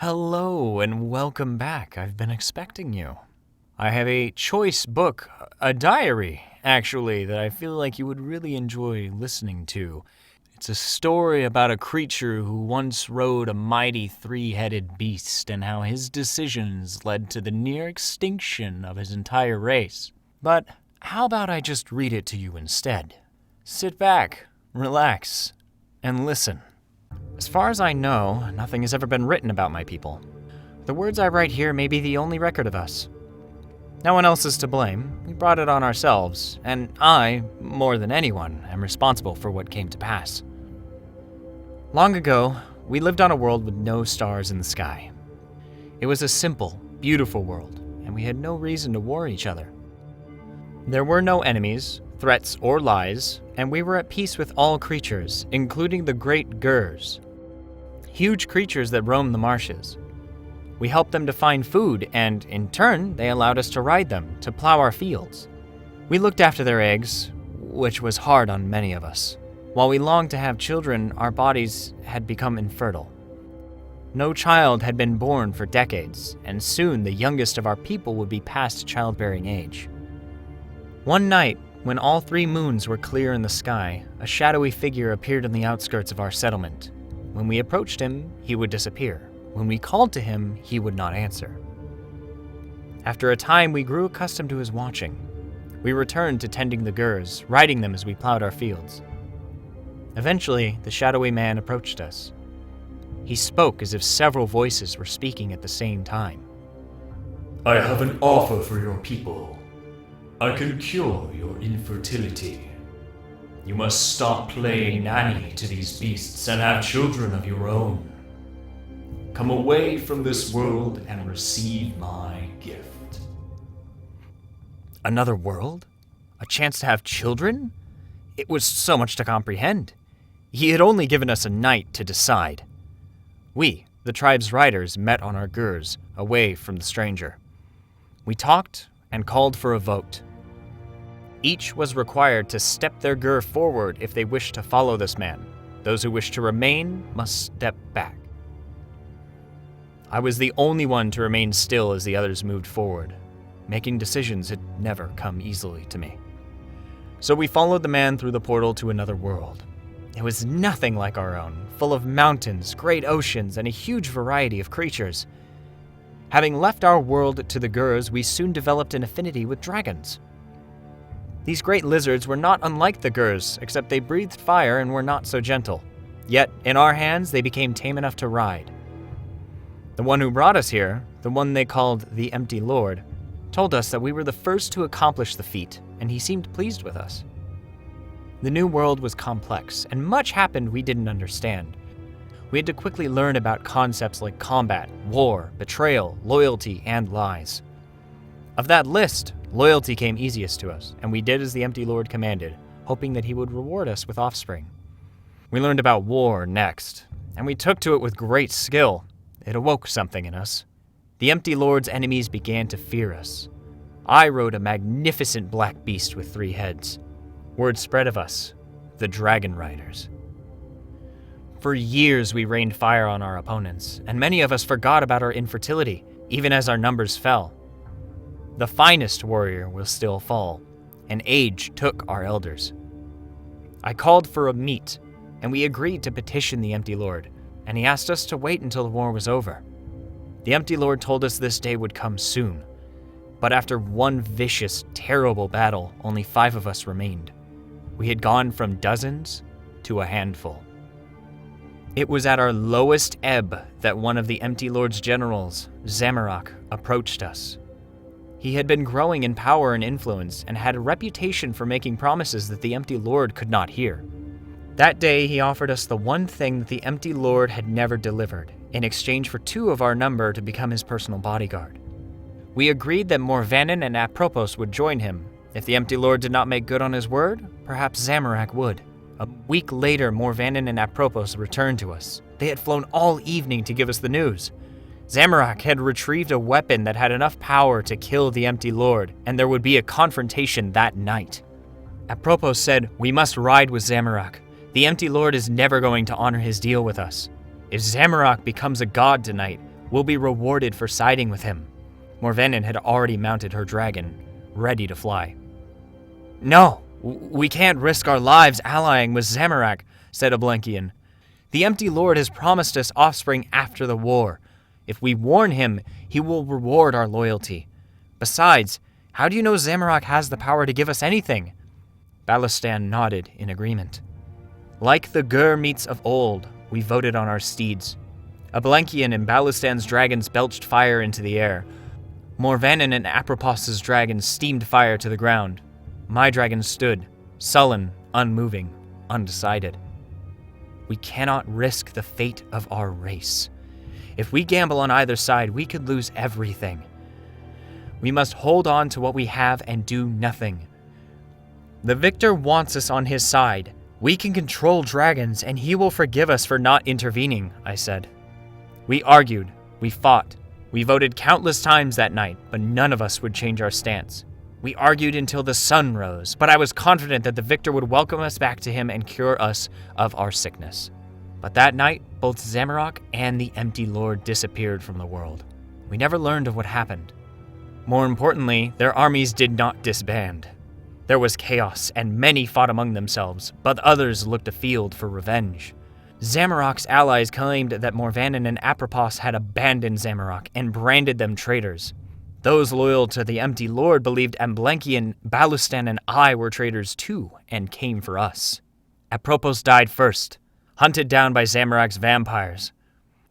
Hello and welcome back. I've been expecting you. I have a choice book, a diary, actually, that I feel like you would really enjoy listening to. It's a story about a creature who once rode a mighty three-headed beast and how his decisions led to the near extinction of his entire race. But how about I just read it to you instead? Sit back, relax, and listen. As far as I know, nothing has ever been written about my people. The words I write here may be the only record of us. No one else is to blame. We brought it on ourselves, and I, more than anyone, am responsible for what came to pass. Long ago, we lived on a world with no stars in the sky. It was a simple, beautiful world, and we had no reason to war each other. There were no enemies, threats, or lies, and we were at peace with all creatures, including the great Gurs, huge creatures that roam the marshes. We helped them to find food, and in turn, they allowed us to ride them, to plow our fields. We looked after their eggs, which was hard on many of us. While we longed to have children, our bodies had become infertile. No child had been born for decades, and soon the youngest of our people would be past childbearing age. One night, when all 3 moons were clear in the sky, a shadowy figure appeared on the outskirts of our settlement. When we approached him, he would disappear. When we called to him, he would not answer. After a time, we grew accustomed to his watching. We returned to tending the Gurs, riding them as we plowed our fields. Eventually, the shadowy man approached us. He spoke as if several voices were speaking at the same time. I have an offer for your people. I can cure your infertility. You must stop playing nanny to these beasts and have children of your own. Come away from this world and receive my gift. Another world? A chance to have children? It was so much to comprehend. He had only given us a night to decide. We, the tribe's riders, met on our Gurs, away from the stranger. We talked and called for a vote. Each was required to step their Gur forward if they wished to follow this man. Those who wished to remain must step back. I was the only one to remain still as the others moved forward. Making decisions had never come easily to me. So we followed the man through the portal to another world. It was nothing like our own, full of mountains, great oceans, and a huge variety of creatures. Having left our world to the Gurs, we soon developed an affinity with dragons. These great lizards were not unlike the Gurs, except they breathed fire and were not so gentle. Yet, in our hands, they became tame enough to ride. The one who brought us here, the one they called the Empty Lord, told us that we were the first to accomplish the feat, and he seemed pleased with us. The new world was complex, and much happened we didn't understand. We had to quickly learn about concepts like combat, war, betrayal, loyalty, and lies. Of that list, loyalty came easiest to us, and we did as the Empty Lord commanded, hoping that he would reward us with offspring. We learned about war next, and we took to it with great skill. It awoke something in us. The Empty Lord's enemies began to fear us. I rode a magnificent black beast with 3 heads. Word spread of us, the Dragon Riders. For years we rained fire on our opponents, and many of us forgot about our infertility, even as our numbers fell. The finest warrior will still fall, and age took our elders. I called for a meet, and we agreed to petition the Empty Lord, and he asked us to wait until the war was over. The Empty Lord told us this day would come soon, but after one vicious, terrible battle, only 5 of us remained. We had gone from dozens to a handful. It was at our lowest ebb that one of the Empty Lord's generals, Zamorak, approached us. He had been growing in power and influence and had a reputation for making promises that the Empty Lord could not hear. That day, he offered us the one thing that the Empty Lord had never delivered, in exchange for 2 of our number to become his personal bodyguard. We agreed that Morvanin and Apropos would join him. If the Empty Lord did not make good on his word, perhaps Zamorak would. A week later, Morvanin and Apropos returned to us. They had flown all evening to give us the news. Zamorak had retrieved a weapon that had enough power to kill the Empty Lord, and there would be a confrontation that night. Apropos said, "We must ride with Zamorak. The Empty Lord is never going to honor his deal with us. If Zamorak becomes a god tonight, will be rewarded for siding with him. Morvenin had already mounted her dragon, ready to fly. "No, we can't risk our lives allying with Zamorak," said Ablenkian. "The Empty Lord has promised us offspring after the war. If we warn him, he will reward our loyalty. Besides, how do you know Zamorak has the power to give us anything?" Balistan nodded in agreement. Like the Gur meets of old, we voted on our steeds. Ablenkian and Balistan's dragons belched fire into the air. Morvanin and Apropos' dragons steamed fire to the ground. My dragon stood, sullen, unmoving, undecided. We cannot risk the fate of our race. If we gamble on either side, we could lose everything. We must hold on to what we have and do nothing. The victor wants us on his side. We can control dragons, and he will forgive us for not intervening, I said. We argued, we fought, we voted countless times that night, but none of us would change our stance. We argued until the sun rose, but I was confident that the victor would welcome us back to him and cure us of our sickness. But that night, both Zamorak and the Empty Lord disappeared from the world. We never learned of what happened. More importantly, their armies did not disband. There was chaos, and many fought among themselves, but others looked afield for revenge. Zamorak's allies claimed that Morvanin and Apropos had abandoned Zamorak and branded them traitors. Those loyal to the Empty Lord believed Amblenkian, Balustan, and I were traitors too, and came for us. Apropos died first, hunted down by Zamorak's vampires.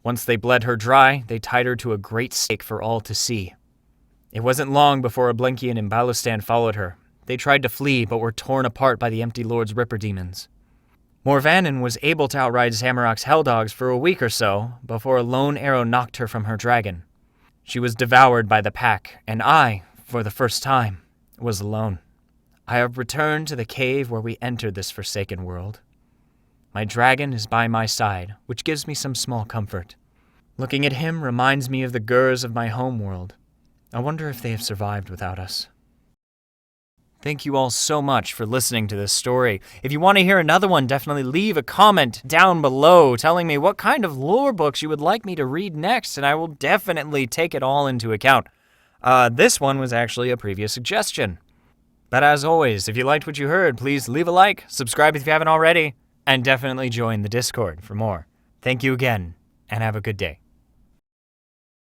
Once they bled her dry, they tied her to a great stake for all to see. It wasn't long before Ablenkian and Balustan followed her. They tried to flee, but were torn apart by the Empty Lord's Ripper demons. Morvanin was able to outride Zamorak's Helldogs for a week or so, before a lone arrow knocked her from her dragon. She was devoured by the pack, and I, for the first time, was alone. I have returned to the cave where we entered this forsaken world. My dragon is by my side, which gives me some small comfort. Looking at him reminds me of the Gurs of my home world. I wonder if they have survived without us. Thank you all so much for listening to this story. If you want to hear another one, definitely leave a comment down below telling me what kind of lore books you would like me to read next, and I will definitely take it all into account. This one was actually a previous suggestion. But as always, if you liked what you heard, please leave a like, subscribe if you haven't already, and definitely join the Discord for more. Thank you again, and have a good day.